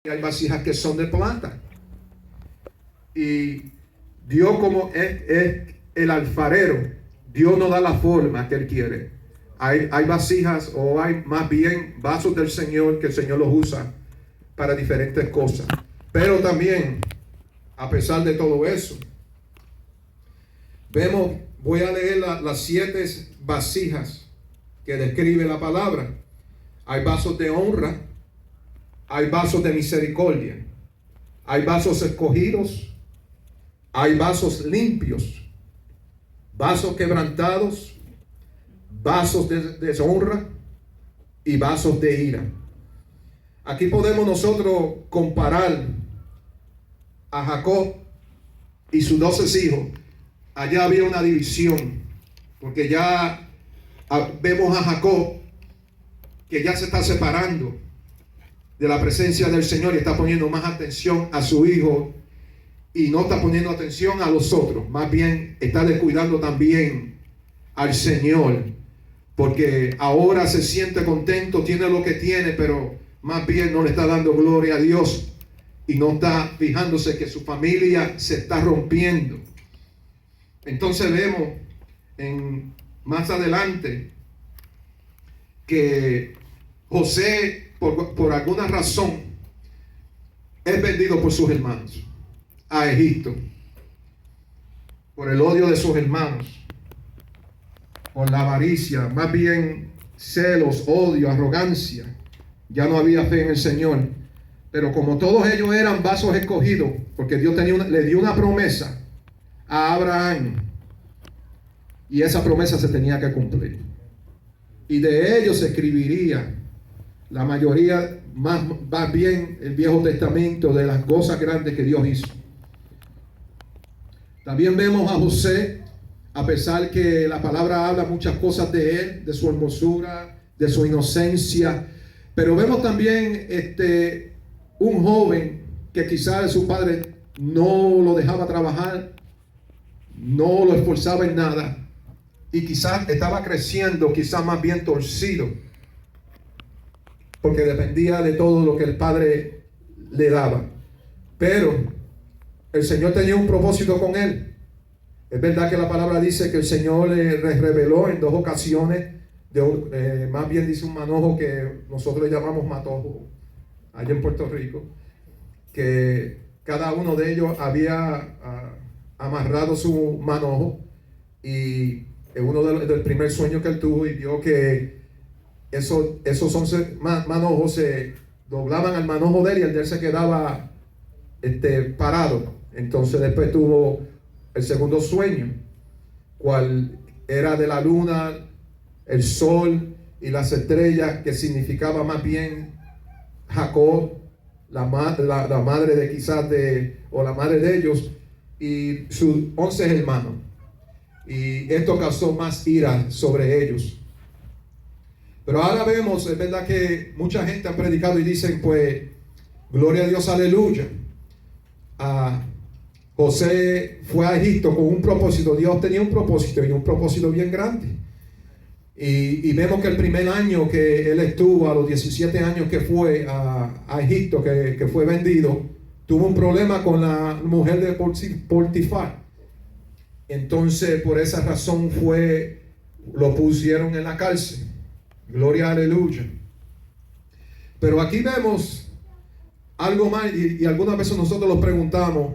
hay vasijas que son de plata. Y Dios, como es el alfarero, Dios no da la forma que Él quiere. Hay vasijas, o hay más bien vasos del Señor, que el Señor los usa para diferentes cosas. Pero también, a pesar de todo eso, voy a leer las 7 vasijas que describe la palabra. Hay vasos de honra, hay vasos de misericordia, hay vasos escogidos, hay vasos limpios, vasos quebrantados, vasos de deshonra y vasos de ira. Aquí podemos nosotros comparar a Jacob y sus 12 hijos. Allá había una división, porque ya vemos a Jacob que ya se está separando de la presencia del Señor y está poniendo más atención a su hijo y no está poniendo atención a los otros. Más bien está descuidando también al Señor, porque ahora se siente contento, tiene lo que tiene, pero más bien no le está dando gloria a Dios y no está fijándose que su familia se está rompiendo. Entonces vemos más adelante que José, por alguna razón, es vendido por sus hermanos a Egipto, por el odio de sus hermanos, por la avaricia, más bien celos, odio, arrogancia. Ya no había fe en el Señor. Pero como todos ellos eran vasos escogidos, porque Dios le dio una promesa a Abraham, y esa promesa se tenía que cumplir, y de ellos se escribiría la mayoría, más bien el Viejo Testamento, de las cosas grandes que Dios hizo. También vemos a José, a pesar que la palabra habla muchas cosas de él, de su hermosura, de su inocencia, pero vemos también un joven que quizás su padre no lo dejaba trabajar, no lo esforzaba en nada, y quizás estaba creciendo, quizás más bien torcido, porque dependía de todo lo que el padre le daba. Pero el Señor tenía un propósito con él. Es verdad que la palabra dice que el Señor le reveló en 2 ocasiones, más bien dice un manojo que nosotros le llamamos matojo allá en Puerto Rico, que cada uno de ellos había amarrado su manojo, y en uno del primer sueño que él tuvo, y vio que esos 11 manojos se doblaban al manojo de él, y el de él se quedaba parado. Entonces después tuvo el segundo sueño, cual era de la luna, el sol y las estrellas, que significaba más bien Jacob, la madre de quizás o la madre de ellos, y sus 11 hermanos. Y esto causó más ira sobre ellos. Pero ahora vemos, es verdad que mucha gente ha predicado y dicen, pues, gloria a Dios, aleluya. José fue a Egipto con un propósito. Dios tenía un propósito, y un propósito bien grande. Y vemos que el primer año que él estuvo, a los 17 años que fue a Egipto, que fue vendido, tuvo un problema con la mujer de Potifar. Entonces, por esa razón lo pusieron en la cárcel. Gloria, aleluya. Pero aquí vemos algo más, y algunas veces nosotros nos preguntamos,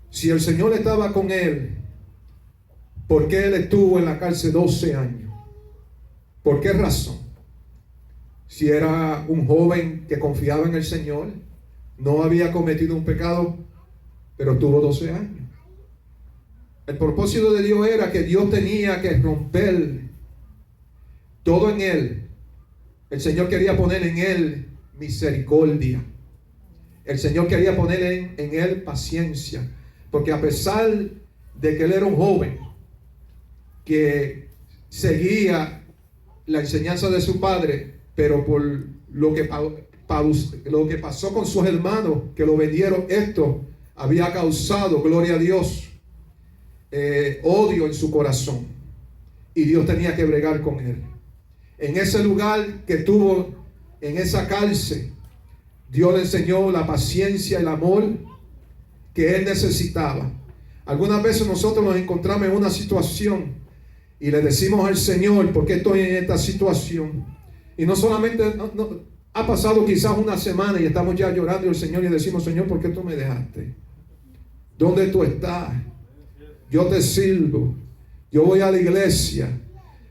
si el Señor estaba con él, ¿por qué él estuvo en la cárcel 12 años? ¿Por qué razón? Si era un joven que confiaba en el Señor, no había cometido un pecado, pero tuvo 12 años. El propósito de Dios era que Dios tenía que romper todo en él. El Señor quería poner en él misericordia. El Señor quería poner en él paciencia. Porque a pesar de que él era un joven que seguía la enseñanza de su padre, pero por lo que pasó con sus hermanos que lo vendieron, esto había causado, gloria a Dios, odio en su corazón, y Dios tenía que bregar con él. En ese lugar que tuvo, en esa cárcel, Dios le enseñó la paciencia, el amor que él necesitaba. Algunas veces nosotros nos encontramos en una situación y le decimos al Señor, ¿por qué estoy en esta situación? Y no solamente ha pasado quizás una semana y estamos ya llorando al Señor y decimos, Señor, ¿por qué tú me dejaste? ¿Dónde tú estás? Yo te sirvo, yo voy a la iglesia,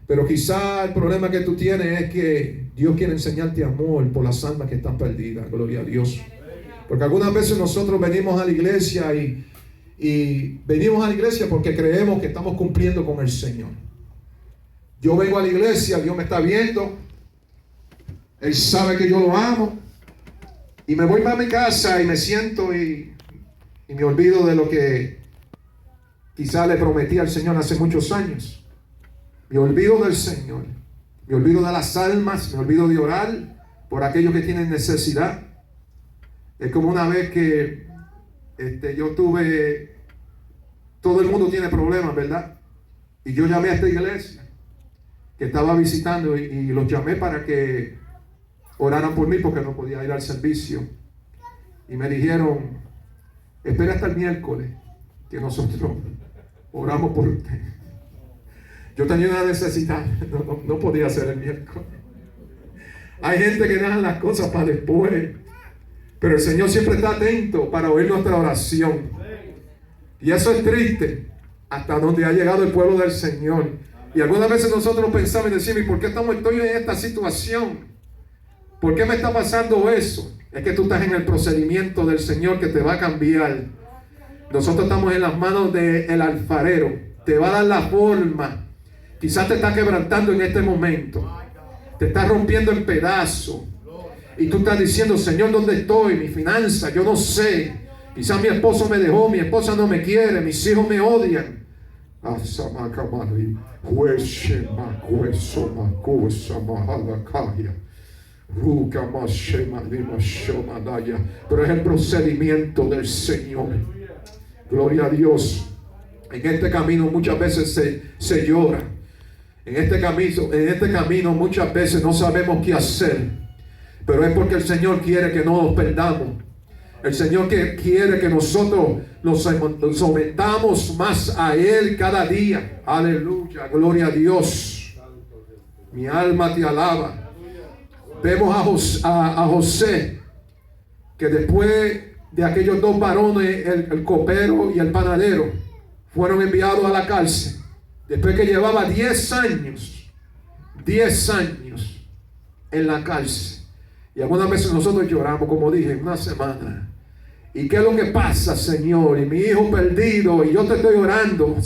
pero quizás el problema que tú tienes es que Dios quiere enseñarte amor por las almas que están perdidas. Gloria a Dios. Porque algunas veces nosotros venimos a la iglesia y venimos a la iglesia porque creemos que estamos cumpliendo con el Señor. Yo vengo a la iglesia, Dios me está viendo, Él sabe que yo lo amo, y me voy para mi casa y me siento y me olvido de lo que quizá le prometí al Señor hace muchos años. Me olvido del Señor, me olvido de las almas, me olvido de orar por aquellos que tienen necesidad. Es como una vez que yo tuve, todo el mundo tiene problemas, ¿verdad? Y yo llamé a esta iglesia que estaba visitando y los llamé para que oraran por mí porque no podía ir al servicio. Y me dijeron, espera hasta el miércoles que nosotros oramos por usted. Yo tenía una necesidad, no podía ser el miércoles. Hay gente que deja las cosas para después, pero el Señor siempre está atento para oír nuestra oración. Y eso es triste, hasta donde ha llegado el pueblo del Señor. Y algunas veces nosotros pensamos y decimos, ¿y por qué estoy en esta situación? ¿Por qué me está pasando eso? Es que tú estás en el procedimiento del Señor que te va a cambiar. Nosotros estamos en las manos del alfarero. Te va a dar la forma. Quizás te está quebrantando en este momento. Te está rompiendo en pedazos. Y tú estás diciendo, Señor, ¿dónde estoy? Mi finanza, yo no sé. Quizás mi esposo me dejó, mi esposa no me quiere, mis hijos me odian. Pero es el procedimiento del Señor. Gloria a Dios. En este camino muchas veces se llora. En este camino muchas veces no sabemos qué hacer. Pero es porque el Señor quiere que no nos perdamos. El Señor quiere que nosotros nos sometamos más a Él cada día. Aleluya, gloria a Dios. Mi alma te alaba. Vemos a José, que después de aquellos dos varones, el copero y el panadero, fueron enviados a la cárcel. Después que llevaba 10 años en la cárcel. Y algunas veces nosotros lloramos, como dije, una semana. ¿Y qué es lo que pasa, Señor? Y mi hijo perdido, y yo te estoy orando.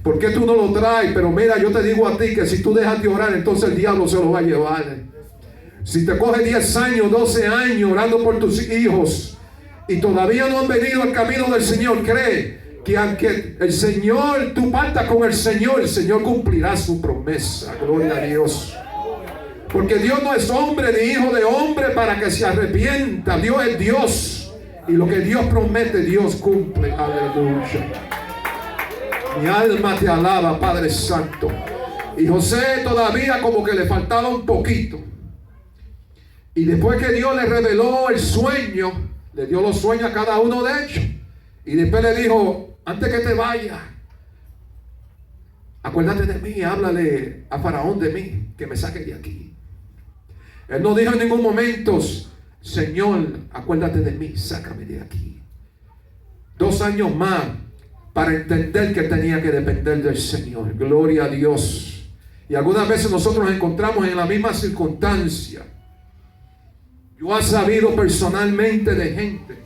¿Por qué tú no lo traes? Pero mira, yo te digo a ti que si tú dejas de orar, entonces el diablo se lo va a llevar. Si te coge 10 años, 12 años orando por tus hijos y todavía no han venido al camino del Señor, cree que aunque el Señor, tú partas con el Señor cumplirá su promesa. Gloria a Dios. Porque Dios no es hombre ni hijo de hombre para que se arrepienta. Dios es Dios. Y lo que Dios promete, Dios cumple. Aleluya. Mi alma te alaba, Padre Santo. Y José todavía como que le faltaba un poquito. Y después que Dios le reveló el sueño, le dio los sueños a cada uno de ellos. Y después le dijo, antes que te vayas, acuérdate de mí, háblale a Faraón de mí, que me saque de aquí. Él no dijo en ningún momento, Señor, acuérdate de mí, sácame de aquí. 2 años más para entender que tenía que depender del Señor. Gloria a Dios. Y algunas veces nosotros nos encontramos en la misma circunstancia. Yo he sabido personalmente de gente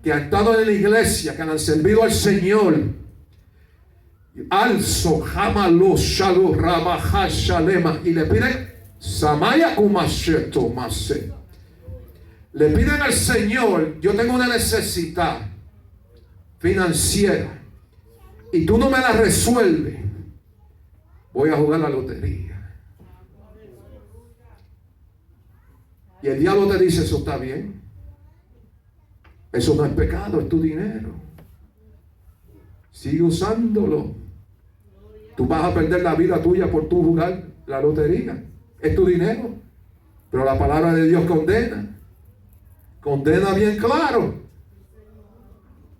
que han estado en la iglesia, que han servido al Señor. Alzo, jamalo, shalo, rabaja, shalema. Y le piden, samaya kumasheto mase. Le piden al Señor, yo tengo una necesidad financiera y tú no me la resuelves, voy a jugar la lotería. Y el diablo te dice, eso está bien, eso no es pecado, es tu dinero, sigue usándolo. Tú vas a perder la vida tuya por tu jugar la lotería, es tu dinero. Pero la palabra de Dios condena. Condena bien claro.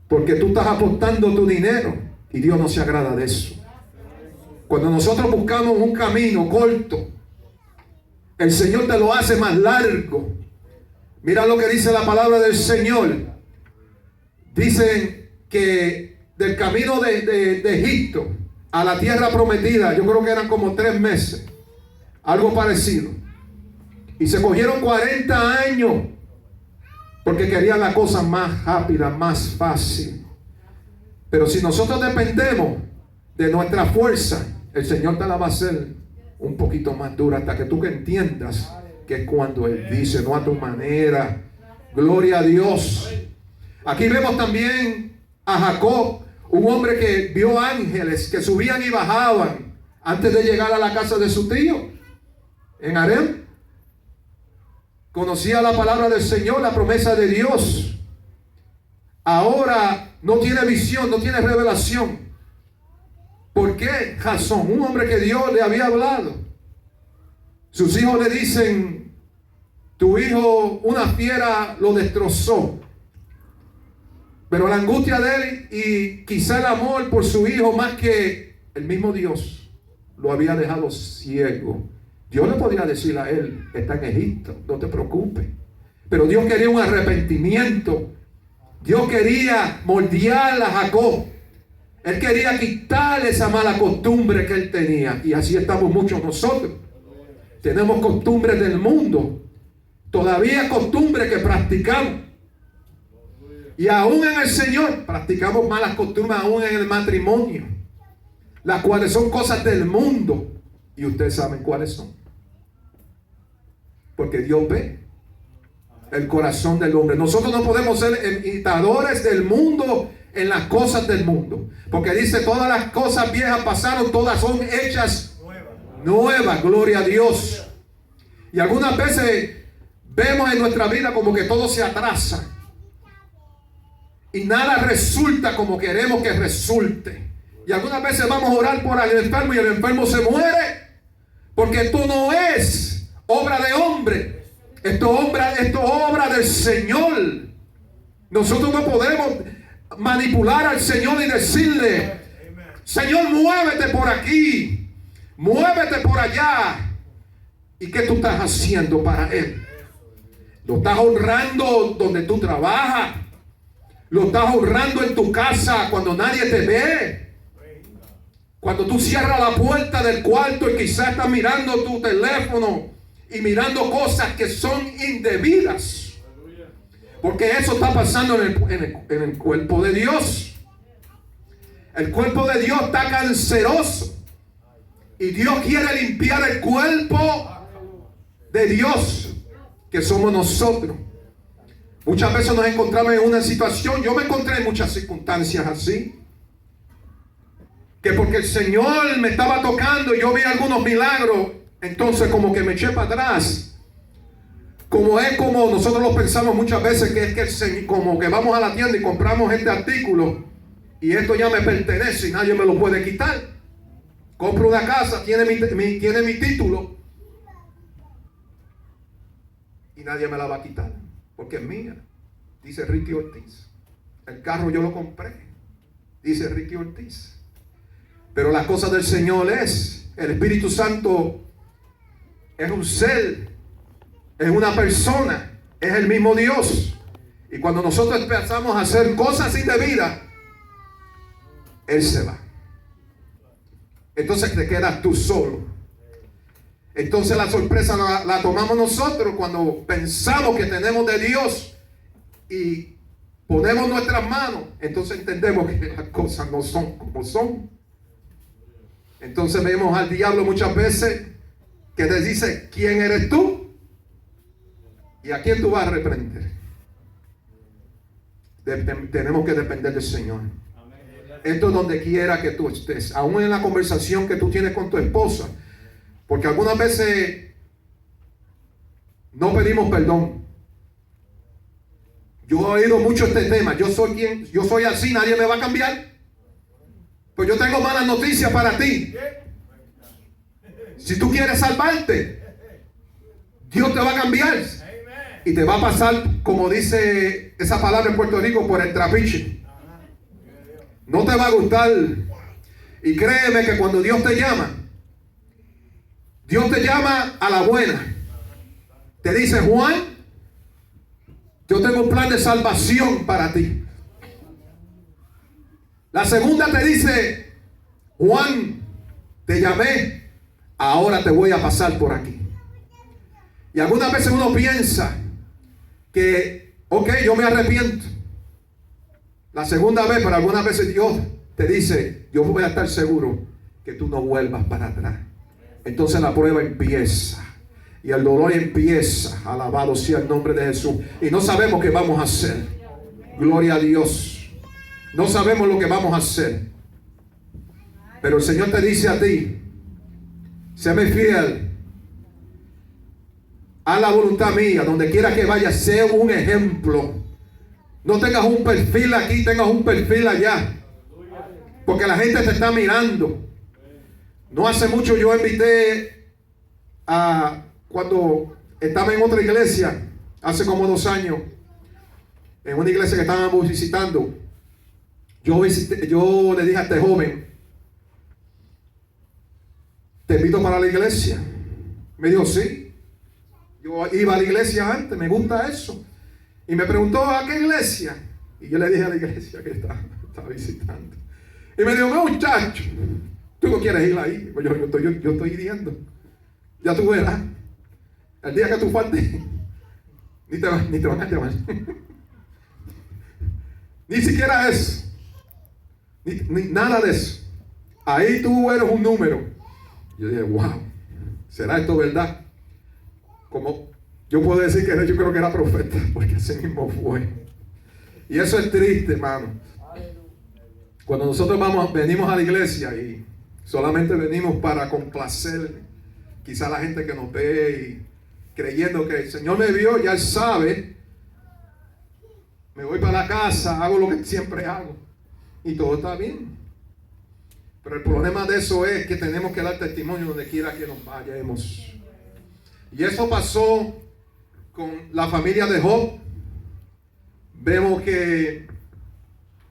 Porque tú estás apostando tu dinero y Dios no se agrada de eso. Cuando nosotros buscamos un camino corto, el Señor te lo hace más largo. Mira lo que dice la palabra del Señor. Dicen que del camino de Egipto a la tierra prometida, yo creo que eran como 3 meses, algo parecido. Y se cogieron 40 años porque querían la cosa más rápida, más fácil. Pero si nosotros dependemos de nuestra fuerza, el Señor te la va a hacer un poquito más dura hasta que tú que entiendas que es cuando Él dice, no a tu manera. Gloria a Dios. Aquí vemos también a Jacob, un hombre que vio ángeles que subían y bajaban antes de llegar a la casa de su tío en Harem. Conocía la palabra del Señor, la promesa de Dios. Ahora no tiene visión, no tiene revelación. ¿Por qué? Jasón, un hombre que Dios le había hablado. Sus hijos le dicen, tu hijo, una fiera lo destrozó. Pero la angustia de él y quizá el amor por su hijo, más que el mismo Dios, lo había dejado ciego. Dios le podía decir a él, está en Egipto, no te preocupes. Pero Dios quería un arrepentimiento. Dios quería moldear a Jacob. Él quería quitarle esa mala costumbre que él tenía. Y así estamos muchos nosotros. Tenemos costumbres del mundo. Todavía costumbres que practicamos. Y aún en el Señor practicamos malas costumbres, aún en el matrimonio. Las cuales son cosas del mundo. Y ustedes saben cuáles son. Porque Dios ve el corazón del hombre. Nosotros no podemos ser imitadores del mundo en las cosas del mundo. Porque dice, todas las cosas viejas pasaron, todas son hechas nuevas. Gloria a Dios. Y algunas veces vemos en nuestra vida como que todo se atrasa. Y nada resulta como queremos que resulte. Y algunas veces vamos a orar por el enfermo y el enfermo se muere. Porque esto no es obra de hombre. Esto es obra del Señor. Nosotros no podemos manipular al Señor y decirle, Señor, muévete por aquí, muévete por allá. ¿Y qué tú estás haciendo para Él? ¿Lo estás honrando donde tú trabajas? ¿Lo estás honrando en tu casa cuando nadie te ve? Cuando tú cierras la puerta del cuarto y quizás estás mirando tu teléfono y mirando cosas que son indebidas. Porque eso está pasando en el cuerpo de Dios. El cuerpo de Dios está canceroso. Y Dios quiere limpiar el cuerpo de Dios, que somos nosotros. Muchas veces nos encontramos en una situación, yo me encontré en muchas circunstancias así, que porque el Señor me estaba tocando y yo vi algunos milagros, entonces como que me eché para atrás. Como nosotros lo pensamos muchas veces, que es que el Señor, como que vamos a la tienda y compramos este artículo y esto ya me pertenece y nadie me lo puede quitar. Compro una casa, tiene mi título y nadie me la va a quitar porque es mía, dice Ricky Ortiz. El carro yo lo compré, dice Ricky Ortiz. Pero las cosas del Señor es, el Espíritu Santo es un ser, es una persona, es el mismo Dios. Y cuando nosotros empezamos a hacer cosas indebidas, Él se va. Entonces te quedas tú solo. Entonces la sorpresa la tomamos nosotros cuando pensamos que tenemos de Dios y ponemos nuestras manos. Entonces entendemos que las cosas no son como son. Entonces vemos al diablo muchas veces que te dice, ¿quién eres tú? ¿Y a quién tú vas a reprender? Tenemos que depender del Señor. Esto es donde quiera que tú estés, aún en la conversación que tú tienes con tu esposa, porque algunas veces no pedimos perdón. Yo he oído mucho este tema, yo soy así, nadie me va a cambiar. Pues yo tengo malas noticias para ti. Si tú quieres salvarte, Dios te va a cambiar. Y te va a pasar, como dice esa palabra en Puerto Rico, por el trapiche. No te va a gustar. Y créeme que cuando Dios te llama a la buena. Te dice: Juan, yo tengo un plan de salvación para ti. La segunda te dice: Juan, te llamé, ahora te voy a pasar por aquí. Y algunas veces uno piensa que, ok, yo me arrepiento. La segunda vez, pero algunas veces Dios te dice: yo voy a estar seguro que tú no vuelvas para atrás. Entonces la prueba empieza. Y el dolor empieza. Alabado sea el nombre de Jesús. Y no sabemos qué vamos a hacer. Gloria a Dios. No sabemos lo que vamos a hacer. Pero el Señor te dice a ti: séme fiel. Haz la voluntad mía. Donde quiera que vayas, sé un ejemplo. No tengas un perfil aquí, tengas un perfil allá. Porque la gente te está mirando. No hace mucho yo invité a... Cuando estaba en otra iglesia, hace como 2 años, en una iglesia que estábamos visitando, yo le dije a este joven: te invito para la iglesia. Me dijo: sí. Yo iba a la iglesia antes, me gusta eso. Y me preguntó: ¿a qué iglesia? Y yo le dije a la iglesia que estaba visitando. Y me dijo: muchacho, tú no quieres ir ahí. Pues yo estoy hiriendo. Ya tú verás. El día que tú faltes, ni te van a llamar. Ni siquiera eso. Ni nada de eso. Ahí tú eres un número. Yo dije: wow, ¿será esto verdad? Como yo puedo decir que yo creo que era profeta, porque así mismo fue. Y eso es triste, hermano. Cuando nosotros venimos a la iglesia y solamente venimos para complacer quizá la gente que nos ve, y creyendo que el Señor me vio, ya Él sabe, me voy para la casa, hago lo que siempre hago y todo está bien. Pero el problema de eso es que tenemos que dar testimonio donde quiera que nos vayamos. Y eso pasó con la familia de Job. Vemos que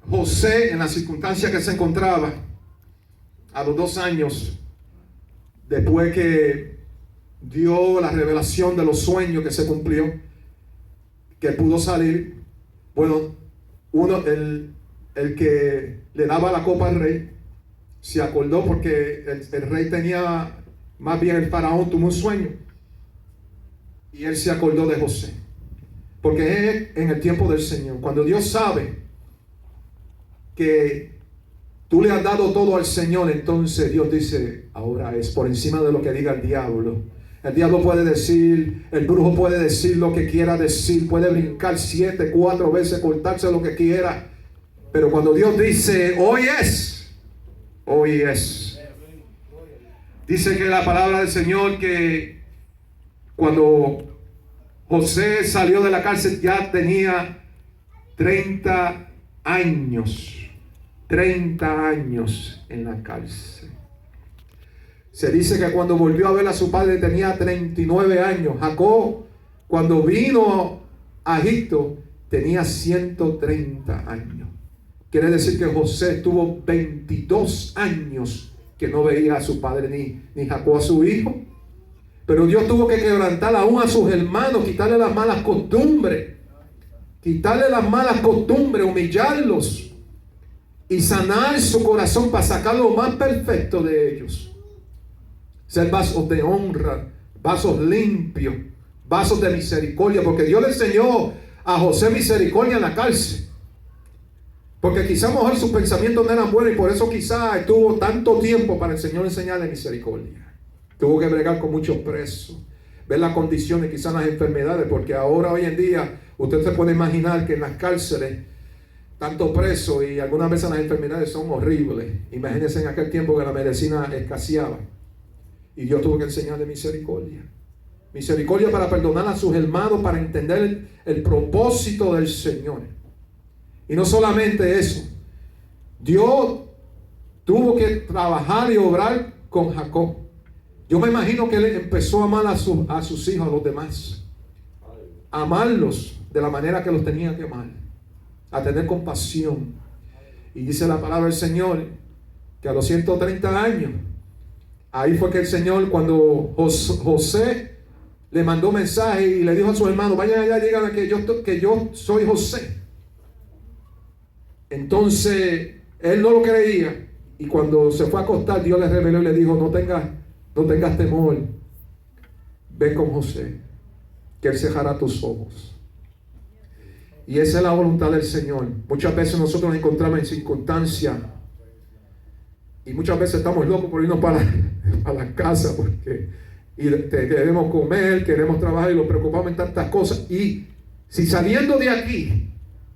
José, en las circunstancias que se encontraba, a los 2 años, después que dio la revelación de los sueños que se cumplió, que pudo salir, bueno, el que le daba la copa al rey, se acordó porque el rey tenía, más bien el faraón tuvo un sueño, y él se acordó de José, porque es en el tiempo del Señor. Cuando Dios sabe que tú le has dado todo al Señor, entonces Dios dice: ahora es por encima de lo que diga el diablo. El diablo puede decir, el brujo puede decir lo que quiera decir, puede brincar 7, 4 veces, cortarse lo que quiera, pero cuando Dios dice: hoy es, hoy es. Dice que la palabra del Señor que cuando José salió de la cárcel ya tenía 30 años. 30 años en la cárcel. Se dice que cuando volvió a ver a su padre tenía 39 años. Jacob, cuando vino a Egipto, tenía 130 años. Quiere decir que José tuvo 22 años que no veía a su padre ni Jacob a su hijo. Pero Dios tuvo que quebrantar aún a sus hermanos, quitarle las malas costumbres. Quitarle las malas costumbres, humillarlos y sanar su corazón para sacar lo más perfecto de ellos. Ser vasos de honra, vasos limpios, vasos de misericordia, porque Dios le enseñó a José misericordia en la cárcel. Porque quizá a lo mejor sus pensamientos no eran buenos y por eso quizá estuvo tanto tiempo para el Señor enseñarle misericordia. Tuvo que bregar con muchos presos, ver las condiciones, quizás las enfermedades, porque ahora hoy en día usted se puede imaginar que en las cárceles tanto presos y algunas veces las enfermedades son horribles. Imagínense en aquel tiempo que la medicina escaseaba y Dios tuvo que enseñarle misericordia. Misericordia para perdonar a sus hermanos, para entender el propósito del Señor. Y no solamente eso, Dios tuvo que trabajar y obrar con Jacob. Yo me imagino que él empezó a amar a sus hijos, a los demás. A amarlos de la manera que los tenía que amar. A tener compasión. Y dice la palabra del Señor que a los 130 años, ahí fue que el Señor, cuando José le mandó mensaje y le dijo a sus hermanos, vayan allá y digan que yo soy José. Entonces, él no lo creía. Y cuando se fue a acostar, Dios le reveló y le dijo, no tengas temor. Ve con José, que él cejará tus ojos. Y esa es la voluntad del Señor. Muchas veces nosotros nos encontramos en circunstancias y muchas veces estamos locos por irnos para la casa porque queremos comer, queremos trabajar y nos preocupamos en tantas cosas. Y si saliendo de aquí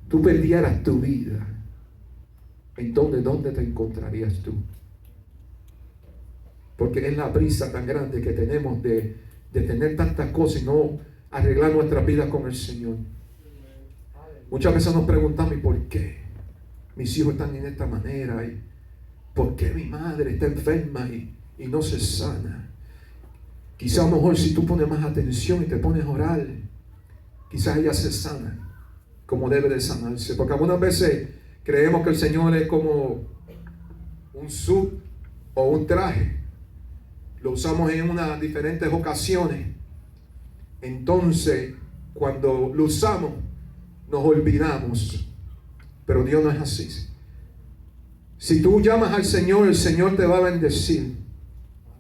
tú perdieras tu vida, entonces ¿dónde te encontrarías tú? Porque es la prisa tan grande que tenemos de tener tantas cosas y no arreglar nuestras vidas con el Señor. Muchas veces nos preguntamos, ¿y por qué mis hijos están en esta manera? ¿Y por qué mi madre está enferma y no se sana? Quizás a lo mejor si tú pones más atención y te pones a orar, quizás ella se sana como debe de sanarse. Porque algunas veces creemos que el Señor es como un suit o un traje. Lo usamos en unas diferentes ocasiones. Entonces, cuando lo usamos, nos olvidamos. Pero Dios no es así. Si tú llamas al Señor, el Señor te va a bendecir.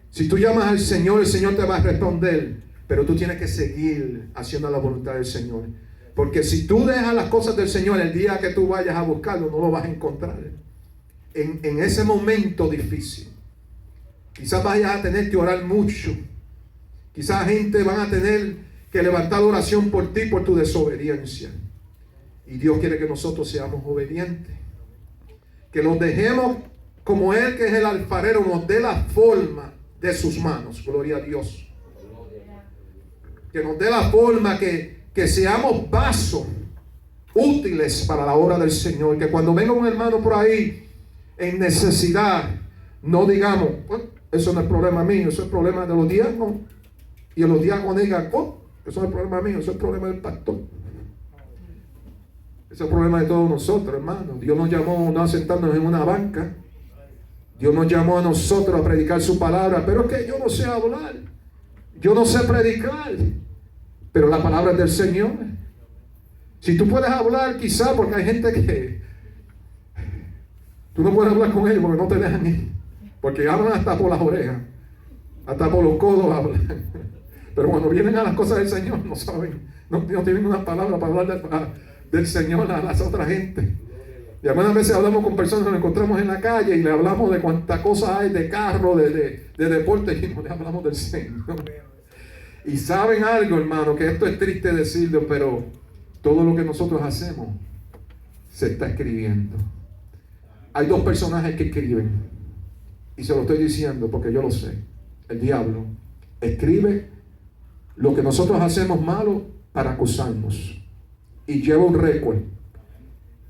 Si tú llamas al Señor, el Señor te va a responder. Pero tú tienes que seguir haciendo la voluntad del Señor. Porque si tú dejas las cosas del Señor, el día que tú vayas a buscarlo, no lo vas a encontrar. En ese momento difícil. Quizás vayas a tener que orar mucho. Quizás gente van a tener que levantar oración por ti, por tu desobediencia. Y Dios quiere que nosotros seamos obedientes. Que los dejemos como Él, que es el alfarero, nos dé la forma de sus manos. Gloria a Dios. Que nos dé la forma, que seamos vasos útiles para la obra del Señor. Que cuando venga un hermano por ahí en necesidad, no digamos, bueno, eso no es problema mío, eso es problema de los diáconos. Y los diáconos digan, eso no es problema mío, eso es problema del pastor. Ese es el problema de todos nosotros, hermanos. Dios nos llamó no a sentarnos en una banca. Dios nos llamó a nosotros a predicar su palabra. Pero es que yo no sé hablar. Yo no sé predicar. Pero la palabra es del Señor. Si tú puedes hablar, quizá, porque hay gente que tú no puedes hablar con ellos porque no te dejan ir. Porque hablan hasta por las orejas. Hasta por los codos hablan. Pero cuando vienen a las cosas del Señor, no saben. No tienen una palabra para hablar del Señor a las otras gente. Y algunas veces hablamos con personas que nos encontramos en la calle y le hablamos de cuántas cosas hay de carro, de deporte, y no le hablamos del Señor. Y saben algo, hermano, que esto es triste decirlo, pero todo lo que nosotros hacemos se está escribiendo. Hay dos personajes que escriben, y se lo estoy diciendo porque yo lo sé. El diablo escribe lo que nosotros hacemos malo para acusarnos. Y lleva un récord.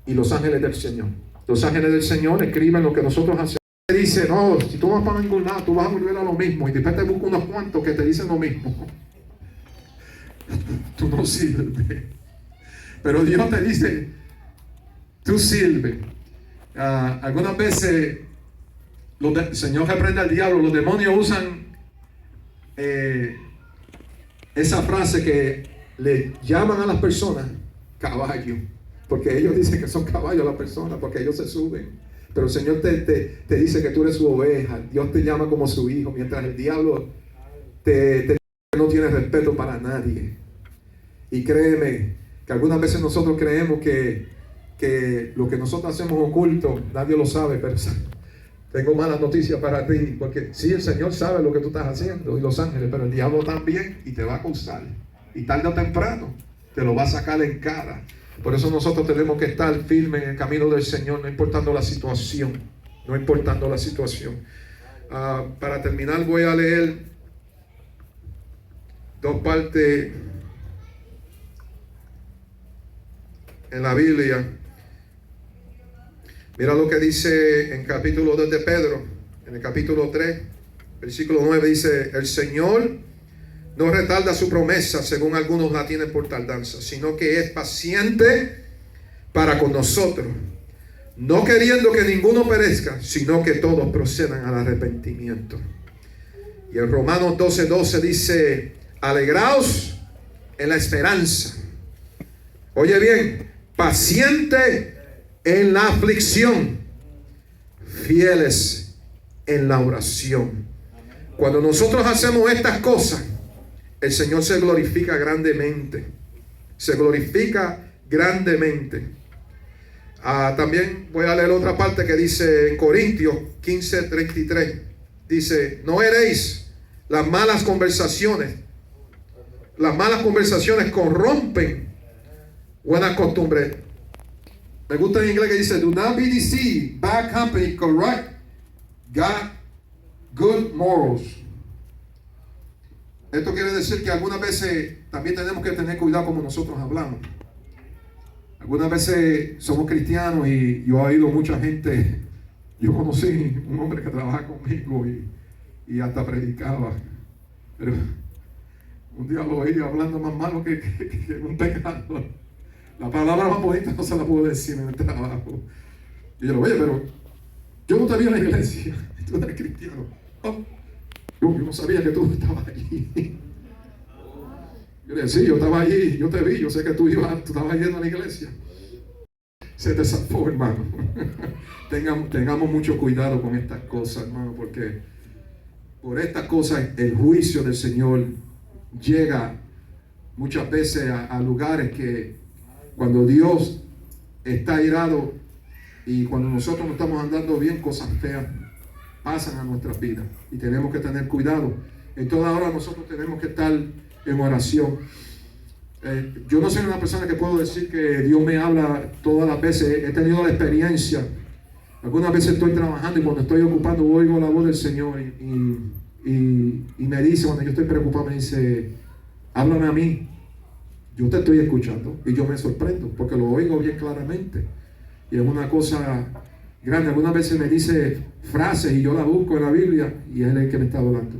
Y los ángeles del Señor. Los ángeles del Señor escriben lo que nosotros hacemos. Dice, no, si tú vas para ningún lado, tú vas a volver a lo mismo. Y después te busca unos cuantos que te dicen lo mismo. Tú no sirves. Pero Dios te dice, tú sirves. Algunas veces, el Señor reprende al diablo. Los demonios usan esa frase que le llaman a las personas caballo, porque ellos dicen que son caballos las personas, porque ellos se suben. Pero el Señor te dice que tú eres su oveja. Dios te llama como su hijo, mientras el diablo no tiene respeto para nadie. Y créeme que algunas veces nosotros creemos que lo que nosotros hacemos oculto nadie lo sabe, pero tengo malas noticias para ti, porque sí, el Señor sabe lo que tú estás haciendo y los ángeles, pero el diablo también, y te va a acusar, y tarde o temprano te lo va a sacar en cara. Por eso nosotros tenemos que estar firmes en el camino del Señor, no importando la situación. No importando la situación. Para terminar voy a leer dos partes en la Biblia. Mira lo que dice en capítulo 2 de Pedro, en el capítulo 3, versículo 9 dice: el Señor no retarda su promesa, según algunos la tienen por tardanza, sino que es paciente para con nosotros, no queriendo que ninguno perezca, sino que todos procedan al arrepentimiento. Y en Romanos 12:12 dice: alegraos en la esperanza. Oye bien, paciente en la aflicción, fieles en la oración. Cuando nosotros hacemos estas cosas, el Señor se glorifica grandemente. Se glorifica grandemente. También voy a leer otra parte que dice en Corintios 15:33. Dice: no heréis las malas conversaciones. Las malas conversaciones corrompen buenas costumbres. Me gusta en inglés que dice: do not be deceived. Bad company corrupt good morals. Esto quiere decir que algunas veces también tenemos que tener cuidado como nosotros hablamos. Algunas veces somos cristianos y yo he oído mucha gente. Yo conocí un hombre que trabaja conmigo y hasta predicaba, pero un día lo oí hablando más malo que un pecado. La palabra más bonita no se la puedo decir en el trabajo. Y yo le digo: oye, pero yo no te vi en la iglesia, tú eres cristiano. Oh, yo no sabía que tú estabas allí. Yo le decía: sí, yo estaba allí, yo te vi, yo sé que tú estabas yendo a la iglesia. Se te zafó, hermano. Tengamos mucho cuidado con estas cosas, hermano, porque por estas cosas el juicio del Señor llega muchas veces a lugares que cuando Dios está airado y cuando nosotros no estamos andando bien, cosas feas pasan a nuestras vidas y tenemos que tener cuidado. En toda hora nosotros tenemos que estar en oración. Yo no soy una persona que puedo decir que Dios me habla todas las veces. He tenido la experiencia. Algunas veces estoy trabajando y cuando estoy ocupando oigo la voz del Señor y me dice, cuando yo estoy preocupado, me dice: háblame a mí, yo te estoy escuchando. Y yo me sorprendo porque lo oigo bien claramente y es una cosa grande. Algunas veces me dice frases y yo las busco en la Biblia y Él es el que me está hablando.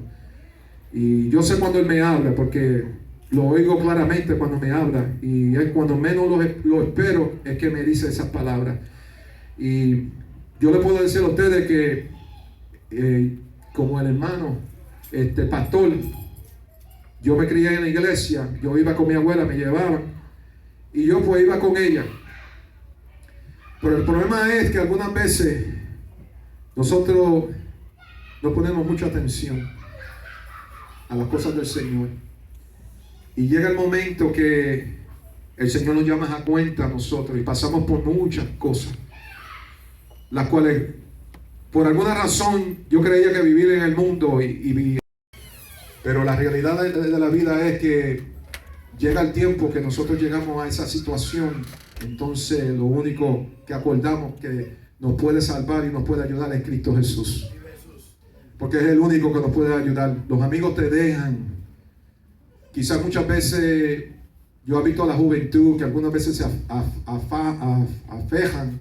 Y yo sé cuando Él me habla porque lo oigo claramente cuando me habla, y es cuando menos lo espero es que me dice esas palabras. Y yo le puedo decir a ustedes que como el hermano pastor, yo me crié en la iglesia, yo iba con mi abuela, me llevaban y yo pues iba con ella. Pero el problema es que algunas veces nosotros no ponemos mucha atención a las cosas del Señor. Y llega el momento que el Señor nos llama a cuenta a nosotros y pasamos por muchas cosas, las cuales por alguna razón yo creía que vivir en el mundo y vivir. Pero la realidad de la vida es que llega el tiempo que nosotros llegamos a esa situación. Entonces lo único que acordamos que nos puede salvar y nos puede ayudar es Cristo Jesús, porque es el único que nos puede ayudar. Los amigos te dejan. Quizás muchas veces yo he visto a la juventud que algunas veces se afejan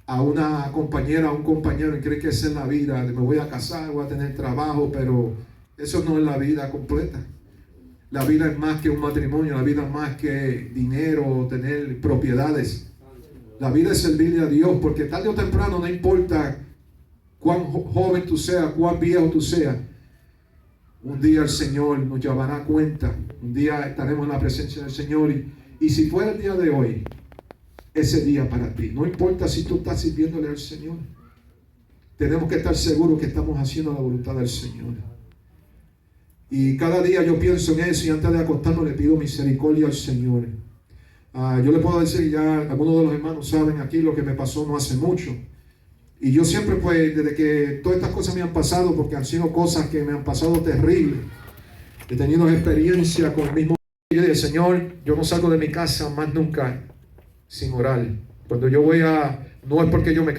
a una compañera, a un compañero, y creen que esa es la vida. Me voy a casar, voy a tener trabajo, pero eso no es la vida completa. La vida es más que un matrimonio, la vida es más que dinero, tener propiedades. La vida es servirle a Dios, porque tarde o temprano, no importa cuán joven tú seas, cuán viejo tú seas, un día el Señor nos llevará a cuenta. Un día estaremos en la presencia del Señor. Y si fuera el día de hoy, ese día para ti, no importa si tú estás sirviéndole al Señor, tenemos que estar seguros que estamos haciendo la voluntad del Señor. Y cada día yo pienso en eso, y antes de acostarme le pido misericordia al Señor. Yo le puedo decir, ya algunos de los hermanos saben aquí lo que me pasó no hace mucho. Y yo siempre, pues, desde que todas estas cosas me han pasado, porque han sido cosas que me han pasado terribles, he tenido experiencia con el mismo. Yo dije: Señor, yo no salgo de mi casa más nunca sin orar. Cuando yo voy no es porque yo me